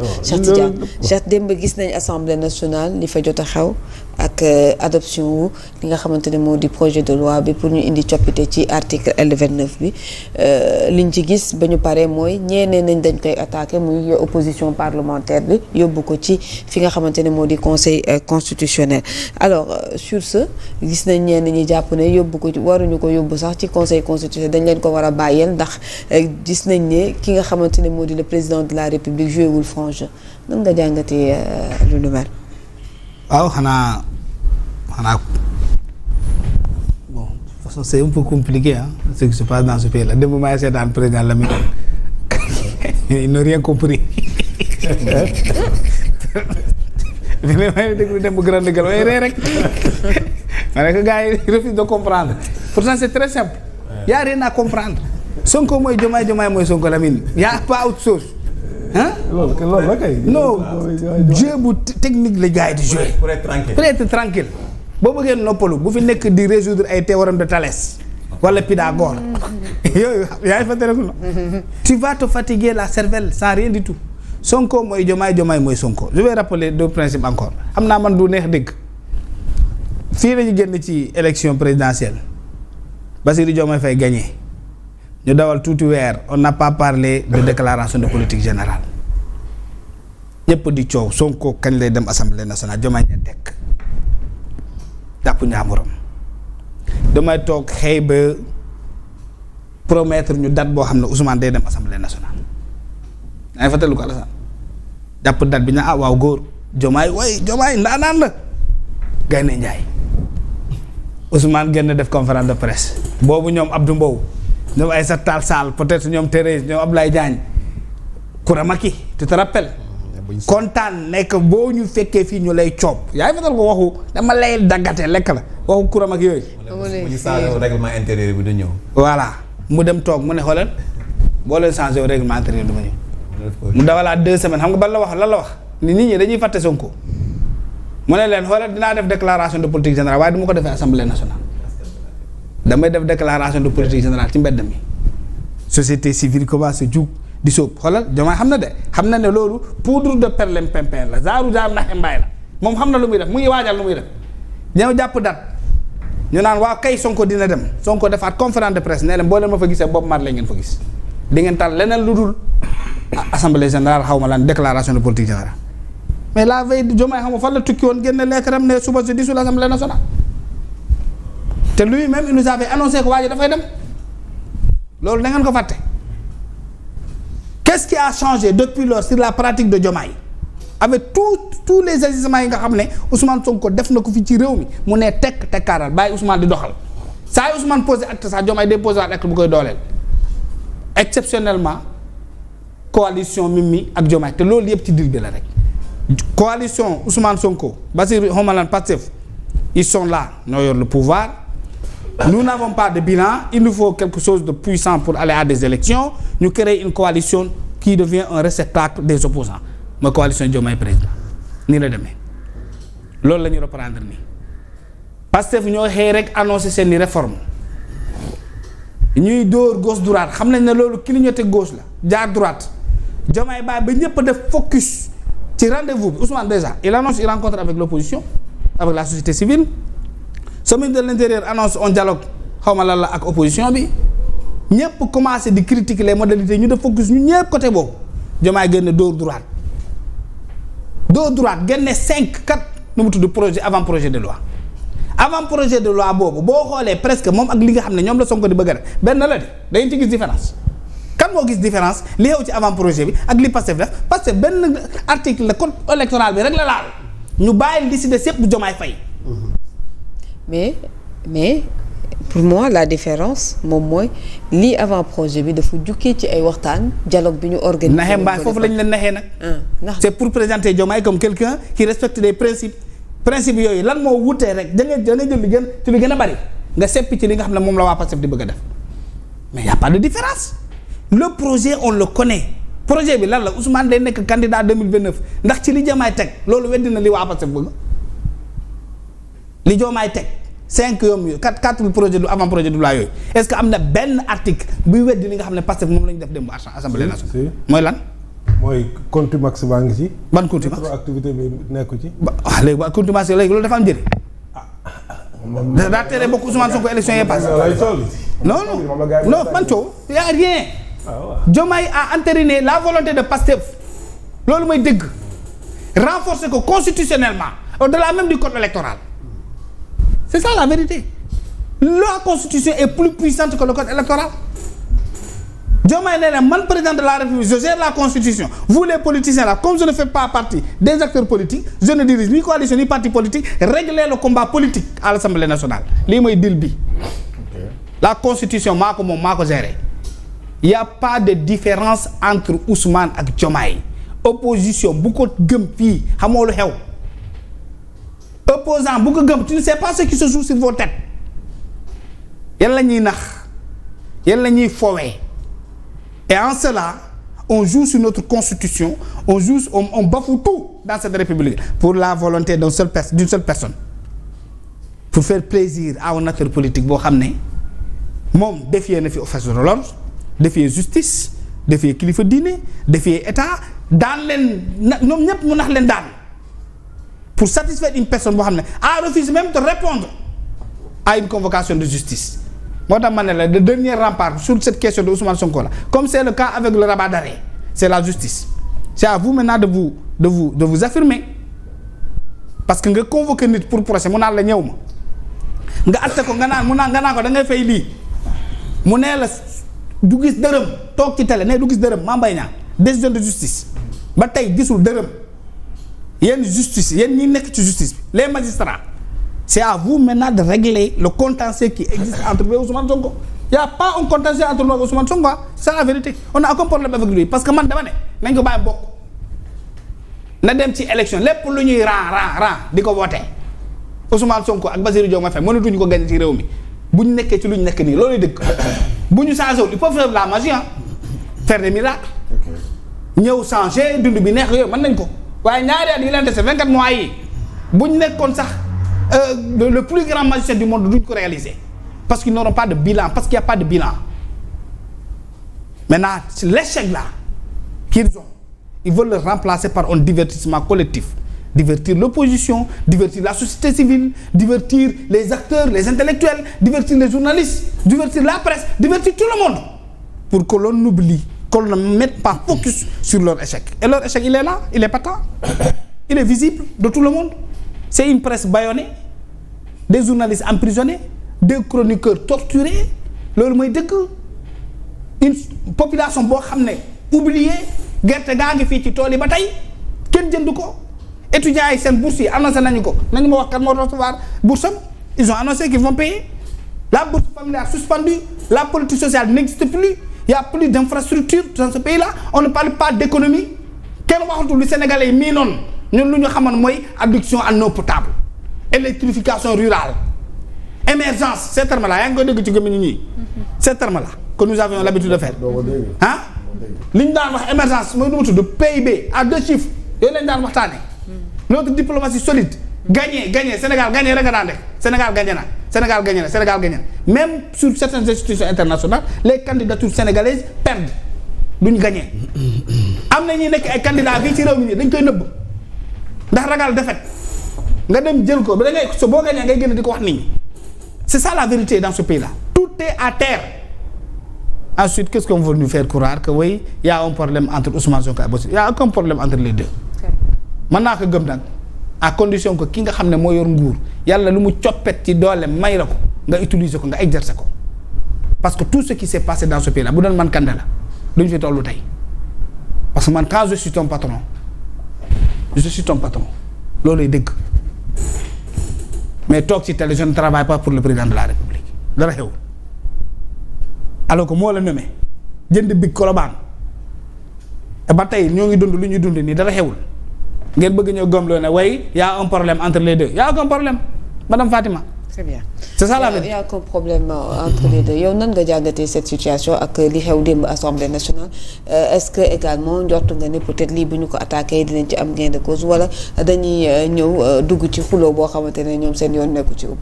nationale. Cheikh démb gis nañ assemblée nationale li fa jot a xew ak adoption wu li nga xamante ne moo di projet de loi bi pour ñu indi coppite ci article L29 bi liñ ci gis ba ñu paree mooy ñeeneen nañ dañ koy attaqué muy opposition parlementaire bi yóbbu ko ci fi nga xamante ne moo di conseil constitutionnel. alors sur ce gis nañ ñenn ñi jàpp ne yóbbu ko waruñu ko yóbbu sax ci conseil constitutionnel dañ leen ko war a bàyyeel ndax gis nañ ne ki nga xamante ne moo di le président de la république joué wul franc jeu nan nga jàngatee lu nu mel. waaw xanaa bon de toute façon c'est un peu compliqué ce qui se passe dans ce pays là démb maa seetaan président Lamine ils n'ont rien compris bi may déglu dem bu grande gueule waaye ree rek ma ne que gars yi refusent de comprendre pourtant c'est très simple y a rien à comprendre Sonko mooy Diomaye mooy Sonko Lamine y a pas autre chose loolu la kay. non jeu bu technique la gars yi di jouer pour être tranquille boo bëggee noppalu bu fi nekk di résoudre ay théorème de Thalès wala Pythagore yooyu yaa ngi fàttaliku na tu vas te fatiguer la cervelle sans rien du tout Sonko mooy Diomaye mooy Sonko je vais rappeler deux principes encore xam naa man du neex dégg fii la ñu génn ci élection présidentielle Bassirou Diomaye Faye gagné ñu dawal tuuti weer on n'a pas parlé de déclaration de politique générale ñëpp di coow Sonko kañ lay dem assemblée nationale Diomaye ña tekk jàpp njaamuram damay toog xëy ba promettre ñu date boo xam ne Ousmane day dem assemblée nationale yaa ngi fàttaliku ko Alassane jàpp date bi ñu waaw góor Diomaye ndaanaan la Gaynde Njaay Ousmane génn def conférence de presse boobu ñoom Abdou Mbow ñoom Aïssata Tall Sall peut-être ñoom Thérèse ñoom Abdoulaye Diagne Kouramaki tu te rappelles kontaan nekk boo ñu fekkee fii ñu lay coob yaa ngi fatal ko waxu dama lay daggate lekk la waxu Kouramaki yooyu bu ñu changé règlement intérieur bi du ñëw voilà mu dem toog mu ne xoolal boo leen changé règlement intérieur du ma ñëw mu dawalaat 2 semaines xam nga ban la wax lan la wax nit ñi dañuy fàtte Sonko mu ne leen xoolal dinaa def déclaration de politique générale waaye du ma ko defee assemblée nationale damay def déclaration de politique générale ci mbedd mi société civile commencé jug di sóob xoolal Diomaye xam na de xam na ne loolu poudre de perlimpinpin la jaar naxe mbaay la moom xam na lu muy def mu ngi waajal lu muy def ñëw jàpp dat ñu naan waaw kay Sonko dina dem Sonko defaat conférence de presse ne leen boo leen ma fa gisee Bob Marley ngeen fa gis di ngeen tal leneen lu dul assemblée générale xaw ma lan déclaration de politique générale mais la veille Diomaye xam nga fan la tukki woon génne leetaram ne suba si dissout l'Assemblée nationale te lui-même il nous avait annoncé que waa ji dafay dem loolu da ngeen ko fàtte qu'est-ce qui a changé depuis lors sur la pratique de Diomaye avec tous les agissements yi nga xam ne Ousmane Sonko def na ko fi ci réew mi mu ne tekk tekkaaral bàyyi Ousmane di doxal saa yu Ousmane posé acte sax Diomaye day posé acte bu koy dooleel exceptionnellement coalition Mimi ak Diomaye te loolu yëpp ci dil bi la rek coalition Ousmane Sonko Bassirou Homalan Pastef ils sont là ñoo yor le pouvoir nous n'avons pas de bilan il nous faut quelque chose de puissant pour aller à des élections ñu créer une coalition qui devient un réceptacle des opposants mooy coalition Diomaye président nii la demee loolu la ñu reprendre nii Pastef ñoo xëy rek annoncé seeni réforme ñuy dóor gauche droite xam nañ ne loolu clignoter gauche la jaar droite Diomaye bàyyi ba ñëpp def focus ci rendez-vous bi Ousmane déjà il annonce une rencontre avec l'opposition avec la société civile ce ministre de l'intérieur annonce un dialogue xawma lan la ak opposition bi ñëpp commencé di critiquer les modalités ñu def focus ñu ñëpp côté boobu Diomaye génne dóor droite génne 4 nu mu tudd projet avant projet de loi boobu boo xoolee presque moom ak li nga xam ne ñoom la Sonko di bëgg a def benn la de da ngeen ci gis différence kan moo gis différence li xew ci avant projet bi ak li Pastef def parce que benn article le code électoral bi rek la laal ñu bàyyi li si des yëpp bu Diomaye Faye mais pour moi la différence moom mooy lii avant projet bi dafa jukkee ci ay waxtaan dialogue bi ñu organisé. naxee mbaay foofu lañ leen naxee nag. c'est pour présenter Diomaye comme quelqu'un qui respecte des principes yooyu lan moo wutee rek da ngay jël li gën ci li gën a bari nga seppi ci li nga xam ne moom la waa Pastef di bëgg a def mais y a pas de différence le projet on le connaît projet bi lan la Ousmane day nekk candidat 2029 ndax ci li Diomaye teg loolu weddi na li waa Pastef bëgg li Diomaye teg 5 yooyu 4 projet du avant projet de loi yooyu est-ce que am na benn article buy weddi li nga xam ne Pastef moom la ñu def dem assemblée nationale mooy lan mooy contumace baa ngi ci. ban contumace rétroactivité bi nekku ci. léegi waa contumace léegi loolu dafa am njëriñ. daa tere bokk Ousmane Sonko élection yi passé. non man coow y a rien. Diomaye a entériné la volonté de Pastef loolu mooy dëgg renforcer ko constitutionnellement au-delà même du code électoral c'est ça la vérité la constitution est plus puissante que le code électoral. Diomaye nee na man président de la République je gère la constitution vous les politiciens là comme je ne fais pas partie des acteurs politiques je ne dirige ni coalition ni parti politique réglez le combat politique à l'Assemblée nationale lii mooy deal bi. La constitution maa ko moom maa ko géré il y a pas de différence entre Ousmane ak Diomaye opposition bu ko gëm fii xamoo lu xew opposant bu ko gëm tu ne sais pas ce qui se joue sur vos têtes yan la ñuy nax yan la ñuy fowee et en cela on joue sur notre constitution on bafoue tout dans cette république pour la volonté d'une seule personne pour faire plaisir à un acteur politique boo xam ne moom défier na fi force de l'ordre défier justice défier kilifa diine défier état daan leen ñoom ñëpp mu nax leen daan pour satisfaire une personne boo xam ne a refusé même de répondre à une convocation de justice moo tax ma ne la le dernier rempart sur cette question de Ousmane Sonko là comme c'est le cas avec le rabat d'arrêt c'est la justice c'est à vous maintenant de vous affirmer parce que nga convoquer nit pour procès mu naan la ñëw ma nga atte ko nga naan ko da ngay fay lii mu nee la du gis dërëm toog ci télé ne du gis dërëm Mame Mbaye Niang décision de justice ba tey gisul dërëm yéen justice yéen ñi nekk ci justice bi les magistrats c'est à vous maintenant de régler le contentieux qui existe entre nous et Ousmane Sonko. Il y a pas un contentieux entre nous et Ousmane Sonko, c'est la vérité. On a aucun problème avec lui parce que man dama ne nañ ko bàyyi bokk na dem ci élection lépp lu ñuy ran di ko voté Ousmane Sonko ak Bassirou Diomaye Faye mënatuñu ko gagné ci réew mi bu ñu nekkee ci lu ñu nekk nii loolu dëgg bu ñu changé wul il faut faire de la magie faire des miracles ñëw changer dund bi neex yooyu mën nañ ko waaye ñaari at yi leen dese 24 mois yi bu ñu nekkoon sax le plus grand magicien du monde duñ ko réaliser parce qu'ils n'auront pas de bilan parce qu'il n'y a pas de bilan maintenant l'échec là qu'ils ont ils veulent le remplacer par un divertissement collectif divertir l'opposition divertir la société civile divertir les acteurs les intellectuels divertir les journalistes divertir la presse divertir tout le monde pour que l'on oublie qu'on ne mette pas focus sur leur échec et leur échec il est là il est patent il est visible de tout le monde c'est une presse bâillonnée des journalistes emprisonnés des chroniqueurs torturés loolu mooy dëgg une population boo xam ne oubliée gerte gaa ngi fii ci tool yi ba tey kenn jënd ko étudiants yi seen bourse yi annoncé nañu ko nañu ma wax kat moo recevoir bourse am ils ont annoncé qu'ils vont payer la bourse familiale suspendue la politique sociale n'existe plus il y a plus d'infrastructures dans ce pays là on ne parle pas d'économie kenn waxatul lu Sénégalais yi mii noonu ñun lu ñu xamoon mooy adduction en eau potable électrification rurale émergence ces termes là yaa ngi koy dégg ci gémmiñu ñii ces termes là que nous avions l'habitude de faire ah li ñu daan wax émergence mooy nu mu tudd PIB à 2 chiffres yooyu lañu daan waxtaane notre diplomatie solide gagné Sénégal gagné rek nga daan def Sénégal gagné na même sur certaines institutions internationales les candidatures sénégalaises perdent duñ gagné am na ñuy nekk ay candidats fii ci réew mi dañ koy nëbb ndax ragal defet nga dem jël ko ba da ngay so boo gagné ngay génn di ko wax nit ñi c'est ça la vérité dans ce pays-là tout est à terre ensuite qu'est-ce qu'on veut nous faire croire que oui il y a un problème entre Ousmane Sonko et Bassirou il y a aucun problème entre les deux mën naa ko gëm nag à condition que ki nga xam ne moo yor nguur yàlla lu mu coppet ci doole may la ko nga utiliser ko nga exercer ko parce que tout ce qui s'est passé dans ce pays-là bu doon man kande la duñu fi tollu tey parce que man quand je suis ton patron looluy dëgg mais toog ci télé je ne travaille pas pour le président de la République dara xew alors que moo la nommé jënd big Colobane ba tey ñoo ngi dund lu ñuy dund nii dara xewul ngeen bëgg ñoo gëmloo ne way y a un problème entre les deux y a aucun problème madame Fatima. Très bien. C'est ça la vérité. Il y a aucun problème entre les deux yow nan nga jàngatee cette situation ak li xew démb Assemblée nationale est-ce que également njortu nga ne peut-être lii bu ñu ko attaqué dinañ ci am gain de cause wala dañuy ñëw dugg ci xuloo boo xamante ne ñoom seen yoon nekku ci.